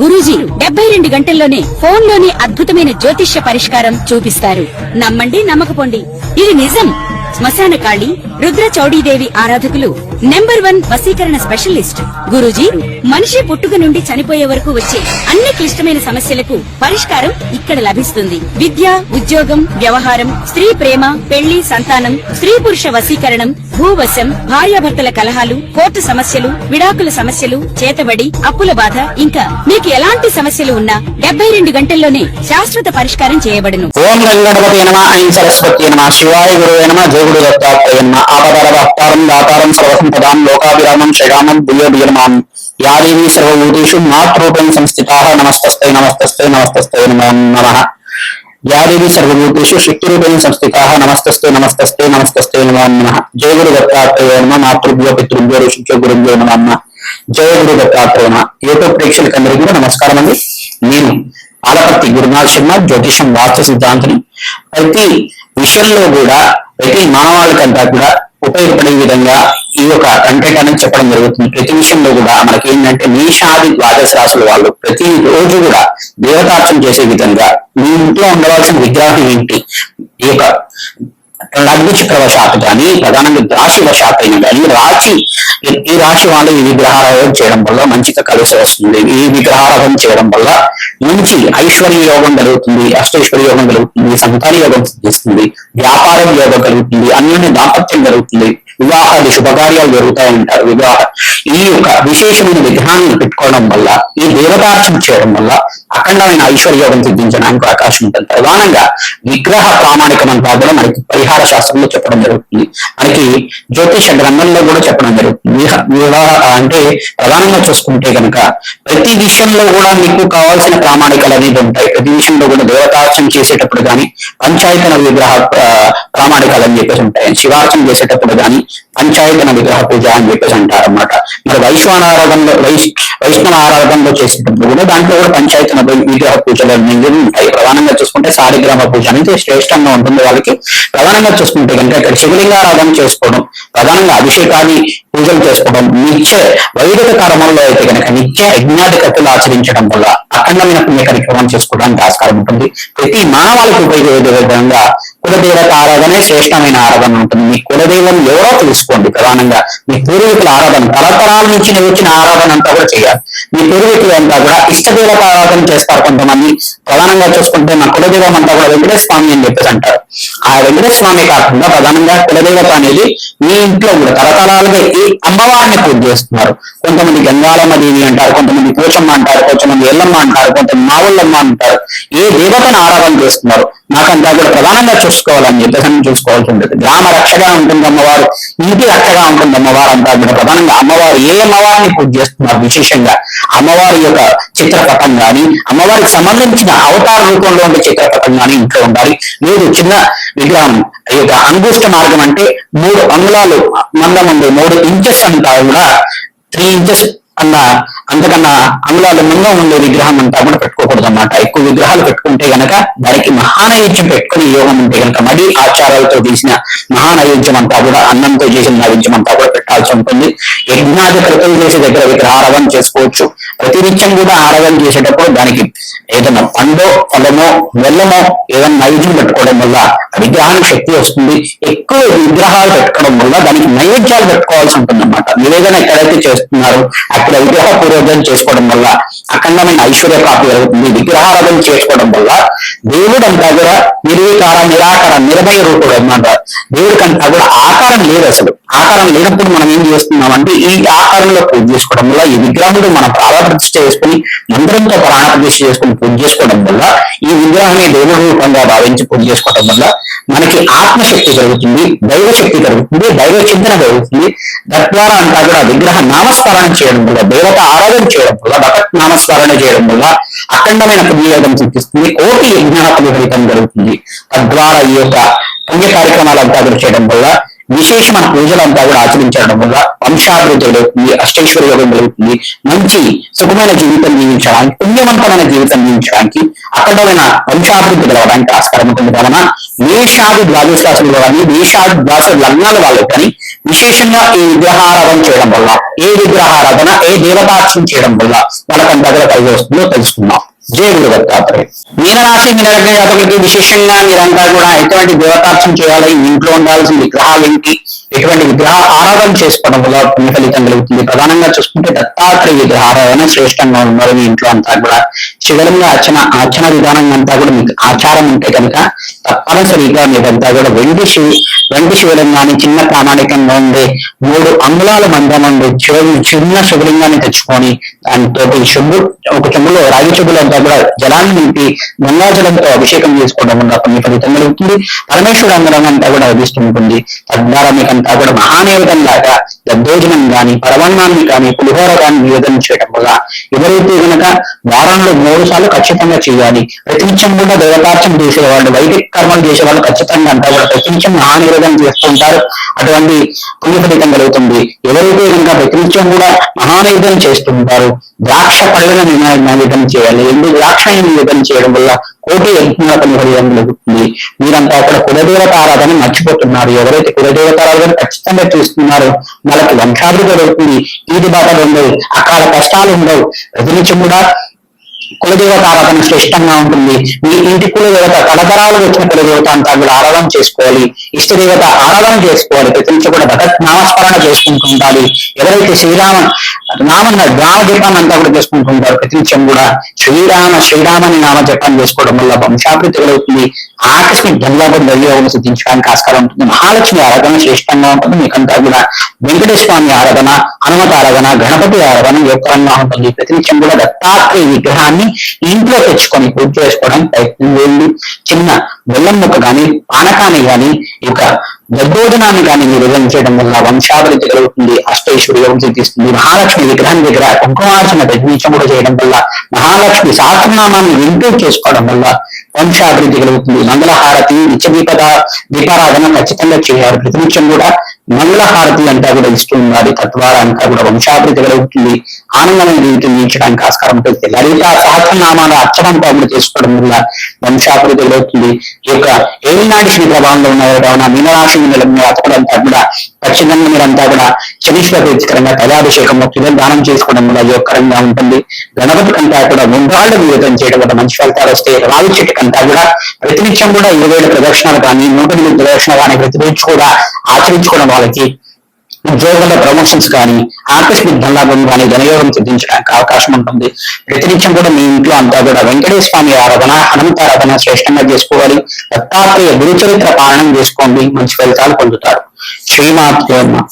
గురూజీ 72 గంటల్లోనే ఫోన్ లోని అద్భుతమైన జ్యోతిష్య పరిష్కారం చూపిస్తారు. నమ్మండి, నమ్మకపోండి, ఇది నిజం. శ్మశాన కాళి రుద్ర చౌడీదేవి ఆరాధకులు నంబర్ 1 వశీకరణ స్పెషలిస్ట్. గురూజీ మనిషి పుట్టుక నుండి చనిపోయే వరకు వచ్చే అన్ని క్లిష్టమైన సమస్యలకు పరిష్కారం ఇక్కడ లభిస్తుంది. విద్య, ఉద్యోగం, వ్యవహారం, స్త్రీ ప్రేమ, పెళ్లి, సంతానం, స్త్రీ పురుష వశీకరణం, భూవశం, భార్యాభర్తల కలహాలు, కోర్టు సమస్యలు, విడాకుల సమస్యలు, చేతబడి, అప్పుల బాధ, ఇంకా మీకు ఎలాంటి సమస్యలు ఉన్నా 72 గంటల్లోనే శాశ్వత పరిష్కారం చేయబడును. ఓం గణపతి నమః, ఐం సరస్వతి నమః, శివాయ గురువే నమః, జయ గురు దత్తాత్రేయ నమః. ఆపదారం దాతారం సర్వసంపదాం లోకాభిరామం శ్రీరామం భూయోభిర్మాం. యా దేవీ సర్వభూతేషు మాతృరూపేణ సంస్థితాః నమస్తస్తై నమస్తస్తై నమస్తస్తై నమో నమః. యా దేవీ సర్వభూతేషు శక్తిరూపేణ సంస్థితాః నమస్తస్తై నమస్తస్తై నమస్తస్తై నమో నమః. జయ గురు దత్తాత్రేయ నమః. మాతృభ్యో పితృభ్యో ఋషిభ్యో గురుభ్యో నమః. జయ గురు దత్తాత్రేయ నమః. యూట్యూబ్ ప్రేక్షకులందరికీ కూడా నమస్కారం అండి. నేను ఆలపర్తి గురునాథ్ శర్మ, జ్యోతిషం వాస్తు సిద్ధాంతిని. ప్రతి విషయంలో కూడా ప్రతి మానవాళికంతా కూడా ఉపయోగపడే విధంగా ఈ యొక్క కంటెంట్ అనేది చెప్పడం జరుగుతుంది. ప్రతి విషయంలో కూడా మనకి ఏంటంటే మేషాది ద్వాదశ రాశుల వాళ్ళు ప్రతి రోజు కూడా దేవతార్చన చేసే విధంగా మీ ఇంట్లో ఉండవలసిన విగ్రహం ఏంటి, ఈ యొక్క లగ్న చక్రవశాత్తు కానీ ప్రధానంగా రాశి వశాత్తు అయినా కానీ ఈ రాశి వాళ్ళు ఈ విగ్రహారాధన చేయడం వల్ల మంచిగా కలిసి వస్తుంది. ఈ విగ్రహారాధన చేయడం వల్ల మంచి ఐశ్వర్య యోగం కలుగుతుంది, అష్టైశ్వర్య యోగం కలుగుతుంది, సంతాన యోగం సిద్ధిస్తుంది, వ్యాపారం యోగం కలుగుతుంది, అన్యోన్య దాంపత్యం కలుగుతుంది, వివాహాలు శుభకార్యాలు జరుగుతాయి అంటారు. ఈ యొక్క విశేషమైన విగ్రహాన్ని పెట్టుకోవడం వల్ల, ఈ దేవతార్చన చేయడం వల్ల అఖండమైన ఐశ్వర్యోగం సిద్ధించడానికి అవకాశం ఉంటుంది. ప్రధానంగా విగ్రహ ప్రామాణికం అంతా కూడా మనకి పరిహార శాస్త్రంలో చెప్పడం జరుగుతుంది. మనకి జ్యోతిష గ్రంథంలో కూడా చెప్పడం జరుగుతుంది. అంటే ప్రధానంగా చూసుకుంటే కనుక ప్రతి విషయంలో కూడా మీకు కావాల్సిన ప్రామాణికలు అనేది ఉంటాయి. ప్రతి విషయంలో కూడా దేవతార్చన చేసేటప్పుడు కానీ పంచాయతన విగ్రహ ప్రామాణికాలు అని చెప్పేసి ఉంటాయి. శివార్చన చేసేటప్పుడు కానీ పంచాయతన విగ్రహ పూజ అని చెప్పేసి అంటారు అన్నమాట. మరి వైష్ణవ ఆరాధనలో చేసేటప్పుడు కూడా దాంట్లో కూడా పంచాయతన విగ్రహ పూజలు అనేవి ఉంటాయి. ప్రధానంగా చూసుకుంటే సారిగ్రామ పూజ అనేది శ్రేష్టంగా ఉంటుంది వాళ్ళకి. ప్రధానంగా చూసుకుంటే కనుక ఇక్కడ శివలింగారాధన చేసుకోవడం, ప్రధానంగా అభిషేకాది పూజలు చేసుకోవడం, నిత్య వైదిక కర్మల్లో అయితే కనుక నిత్య యజ్ఞాధికతలు ఆచరించడం వల్ల అఖండమైన పుణ్య కార్యక్రమం చేసుకోవడానికి ఆస్కారం ఉంటుంది. ప్రతి మానవాళికి ఉపయోగపడే విధంగా కులదేవత ఆరాధనే శ్రేష్టమైన ఆరాధన ఉంటుంది. మీ కులదైవం ఎవరో తెలుసుకోండి. ప్రధానంగా మీ పూర్వీకుల ఆరాధన తరతరాల నుంచి వచ్చిన ఆరాధన అంతా కూడా చేయాలి. మీ పూర్వీకులు అంతా కూడా ఇష్టదేవత ఆరాధన చేస్తారు. కొంతమంది ప్రధానంగా చూసుకుంటే మా కులదైవం అంతా కూడా వెంకటేశ్వర స్వామి అని చెప్పేసి అంటారు. ఆ వెంకటేశ్వర స్వామి కాకుండా ప్రధానంగా కులదేవత అనేది మీ ఇంట్లో కూడా తరతరాలుగా ఈ అమ్మవారిని పూజ చేస్తున్నారు. కొంతమంది గంగాలమ్మ దేవి అంటారు, కొంతమంది పోచమ్మ అంటారు, కొంతమంది ఎల్లమ్మ అంటారు, కొంతమంది మావుళ్ళమ్మ అంటారు. ఏ దేవతను ఆరాధన చేస్తున్నారు నాకంతా కూడా ప్రధానంగా చూసుకోవాలని చెప్పేసి చూసుకోవాల్సి ఉంటుంది. గ్రామ రక్షగా ఉంటుంది అమ్మవారు, ఇంటి రక్షగా ఉంటుంది అమ్మవారు అంతా కూడా. ప్రధానంగా అమ్మవారు ఏ అమ్మవారిని పూజ చేస్తున్నారు, విశేషంగా అమ్మవారి యొక్క చిత్రపటం కానీ అమ్మవారికి సంబంధించిన అవతార రూపంలో ఉండే చిత్రపటం కానీ ఇంట్లో ఉండాలి. లేదు చిన్న విగ్రహం ఈ యొక్క అంగుష్ట మార్గం అంటే 3 అంగుళాలు మందం ఉంది, 3 ఇంచెస్ అంతా కూడా 3 ఇంచెస్ అంతకన్నా అంగుళాలు మందం ఉండే విగ్రహం అంతా కూడా పెట్టుకోకూడదు అన్నమాట. ఎక్కువ విగ్రహాలు పెట్టుకుంటే గనక దానికి మహానైవేద్యం పెట్టుకుని యోగం ఉంటే గనక మడి ఆచారాలతో తీసిన మహానైవేద్యం అంతా కూడా అన్నంతో చేసిన నైవేద్యం అంతా కూడా పెట్టాల్సి ఉంటుంది. యజ్ఞాది కృతులు చేసే దగ్గర విగ్రహారాధన చేసుకోవచ్చు. ప్రతినిత్యం కూడా ఆరాధన చేసేటప్పుడు దానికి ఏదైనా పండో ఫలమో బెల్లమో ఏదైనా నైవేద్యం పెట్టుకోవడం వల్ల విగ్రహానికి శక్తి వస్తుంది. ఎక్కువ విగ్రహాలు పెట్టుకోవడం వల్ల దానికి నైవేద్యాలు పెట్టుకోవాల్సి ఉంటుంది అన్నమాట. నివేదన ఎక్కడైతే చేస్తున్నారు అక్కడ విగ్రహ పూర్వజన చేసుకోవడం వల్ల అఖండమైన ఐశ్వర్య ప్రాప్తి జరుగుతుంది. విగ్రహారాధన చేసుకోవడం వల్ల దేవుడు అంతా కూడా నిర్వికార నిరాకార నిర్భయ రూపుడు అన్నమాట. దేవుడికంతా కూడా ఆకారం లేదు. అసలు ఆకారం లేనప్పుడు మనం ఏం చేస్తున్నాం అంటే ఈ ఆకారంలో పూజ చేసుకోవడం వల్ల ఈ విగ్రహంలో మనం ప్రాణప్రతిష్ఠ చేసుకుని మంత్రంతో ప్రాణప్రతిష్ఠ చేసుకుని పూజ చేసుకోవడం వల్ల ఈ విగ్రహాన్ని దేవుడి రూపంగా భావించి పూజ చేసుకోవడం వల్ల మనకి ఆత్మశక్తి కలుగుతుంది, దైవ శక్తి కలుగుతుంది, దైవ చింతన కలుగుతుంది. తద్వారా అంతా కూడా విగ్రహ నామస్మరణ చేయడం వల్ల, దేవత ఆరాధన చేయడం వల్ల, భగవత్ నామస్మరణ చేయడం వల్ల అఖండమైన పుణ్యయోగం సిద్ధిస్తుంది. కోటి యజ్ఞాపతి ఫలితం జరుగుతుంది. తద్వారా ఈ యొక్క పుణ్య కార్యక్రమాలు అంతా కూడా చేయడం వల్ల విశేషమైన పూజలంతా కూడా ఆచరించడం వల్ల వంశాభివృద్ధి కలుగుతుంది, అష్టైశ్వర్య యోగం కలుగుతుంది. మంచి సుఖమైన జీవితం జీవించడానికి, పుణ్యవంతమైన జీవితం జీవించడానికి, అఖండమైన వంశాభివృద్ధి కలగడానికి ఆస్కారం ఉంటుంది. కావున మేషాది ద్వాదశ రాశులు కానీ మేషాది ద్వాదశ లగ్నాల వాళ్ళు కానీ విశేషంగా ఈ విగ్రహారాధన చేయడం వల్ల, ఏ విగ్రహారాధన ఏ దేవతార్చన చేయడం వల్ల వాళ్ళకంతా కూడా కలిగి వస్తుందో తెలుసుకుందాం. జయ గురు దత్తాత్రేయ. మీనరాశి మీనలగ్న జాతకులకి విశేషంగా మీరంతా కూడా ఎటువంటి దేవతార్చన చేయాలి, ఇంట్లో ఉండాల్సిన విగ్రహాలు ఏంటి, ఎటువంటి విగ్రహ ఆరాధన చేసుకోవడం వల్ల పుణ్య ఫలితం కలుగుతుంది. ప్రధానంగా చూసుకుంటే దత్తాత్రేయ విగ్రహ ఆరాధన శ్రేష్టంగా ఉన్నారు. మీ ఇంట్లో అంతా కూడా శివలింగ అర్చన విధానం అంతా కూడా మీకు ఆచారం ఉంటే కనుక తప్పనిసరిగా మీరంతా కూడా వెండి శివలింగాన్ని చిన్న ప్రామాణికంగా ఉండే 3 అంగుళాల మందం నుండి చిన్న శివలింగాన్ని తెచ్చుకొని దానితో ఒక చెంబులో రాగి చెంబులో అంతా కూడా జలాన్ని నింపి గంగాజలంతో అభిషేకం చేసుకోవడం వల్ల కొన్ని ఫలితం కలుగుతుంది. పరమేశ్వరుడు అందరం అంతా కూడా లభిస్తుంటుంది. తద్వారా మీకంతా కూడా మహానైవేద్యం లాగా దద్దోజనం గాని, పరమాన్నాన్ని కానీ, పులిహోర కానీ నివేదన చేయడం వల్ల ఎవరైతే కనుక వారంలో 3 సార్లు ఖచ్చితంగా చేయాలి. ప్రతినిత్యం కూడా దేవతార్చన చేసేవాళ్ళు, వైదిక కర్మలు చేసేవాళ్ళు ఖచ్చితంగా అంతా కూడా ప్రతినిత్యం మహానివేదన చేస్తుంటారు. అటువంటి పుణ్య ఫలితం కలుగుతుంది. ఎవరైతే కనుక ప్రతినిత్యం కూడా మహానివేదన చేస్తుంటారు, ద్రాక్ష పళ్ళను నివేదన చేయాలి. ఎందుకు ద్రాక్ష నివేదన చేయడం వల్ల కోటి యజ్ఞాల ఫలితం కలుగుతుంది. మీరంతా కూడా కులదేవత ఆరాధన మర్చిపోతున్నారు. ఎవరైతే కులదేవత ఆరాధన ఖచ్చితంగా చేస్తున్నారో వాళ్ళకి వంశాభివృద్ధి జరుగుతుంది. ఈది బాటలు ఉండవు, అకాల కష్టాలు ఉండవు. ప్రతినిత్యం కూడా కులదేవత ఆరాధన శ్రేష్టంగా ఉంటుంది. మీ ఇంటి కులదేవత తరతరాలు వచ్చిన కులదేవత అంతా కూడా ఆరాధన చేసుకోవాలి. ఇష్టదేవత ఆరాధన చేసుకోవాలి. ప్రతి నుంచి కూడా భగత్ నామస్మరణ చేసుకుంటూ ఉండాలి. ఎవరైతే నామ జపాన్ని అంతా కూడా చేసుకుంటుంటారు, ప్రతి నిత్యం కూడా శ్రీరామని నామ జపాన్ని చేసుకోవడం వల్ల వంశాభివృద్ధి కలుగుతుంది. ఆకస్మిక ధనలాభం దైవం సిద్ధించడానికి ఆస్కారం ఉంటుంది. మహాలక్ష్మి ఆరాధన శ్రేష్టంగా ఉంటుంది. మీకంతా కూడా వెంకటేశ్వర స్వామి ఆరాధన, హనుమత ఆరాధన, గణపతి ఆరాధన యోగకరంగా ఉంటుంది. ప్రతి నిత్యం కూడా దత్తాత్రేయ విగ్రహాన్ని ఇంట్లో తెచ్చుకొని పూజ చేసుకోవడానికి ప్రయత్నం చేయండి. చిన్న బెల్లం ముక్క కానీ, పానకాన్ని కానీ, ఇక దద్దోజనాన్ని కానీ నిర్వహించడం వల్ల వంశాభివృద్ధి కలుగుతుంది. అష్టైశ్వర్య యోగం సిద్ధిస్తుంది. మహాలక్ష్మి విగ్రహం దగ్గర కుంకుమార్చన ప్రతినిత్యం కూడా చేయడం వల్ల, మహాలక్ష్మి సహస్రనామాన్ని వింటూ చేసుకోవడం వల్ల వంశాభివృద్ధి కలుగుతుంది. మంగళహారతి, దీపారాధన ఖచ్చితంగా చేయాలి. ప్రతినిత్యం కూడా మంగళహారతి అంతా కూడా ఇస్తూ ఉండాలి. తద్వారా అంతా కూడా వంశాభివృద్ధి కలుగుతుంది. ఆనందమైన జీవితం జీవించడానికి ఆస్కారం ఉంటుంది. లలిత సహస్రనామాల అర్చన అంతా కూడా చేసుకోవడం వల్ల వంశాభివృద్ధి కలుగుతుంది. ఈ యొక్క ఏలినాటి శని ప్రభావంలో ఉన్నవారు కావున మీనరాశి అతకులంతా కూడా ఖచ్చితంగా మీరంతా కూడా శనీశ్వర ప్రీతికరంగా తైలాభిషేకంలో దానం చేసుకోవడం వల్ల యోగకరంగా ఉంటుంది. గణపతి కంటా కూడా ముందాళ్ళు నివేదన చేయడం వల్ల మంచి ఫలితాలు వస్తే రావి చెట్టు కంటా కూడా ప్రతినిత్యం కూడా 20 ప్రదక్షిణలు కానీ, 108 ప్రదక్షిణలు కానీ ప్రతిరోజు కూడా ఆచరించుకోవడం వాళ్ళకి ఉద్యోగంలో ప్రమోషన్స్ కానీ, ఆకస్మిక ధనలాభం కానీ, ధనయోగం సిద్ధించడానికి అవకాశం ఉంటుంది. ప్రతినిత్యం కూడా మీ ఇంట్లో అంతా కూడా వెంకటేశ్వర స్వామి ఆరాధన, హనుమత ఆరాధన శ్రేష్టంగా చేసుకోవాలి. దత్తాత్రేయ గురుచరిత్ర పాలనం చేసుకోండి, మంచి ఫలితాలు పొందుతారు. శ్రీమాత్రేయ నమః.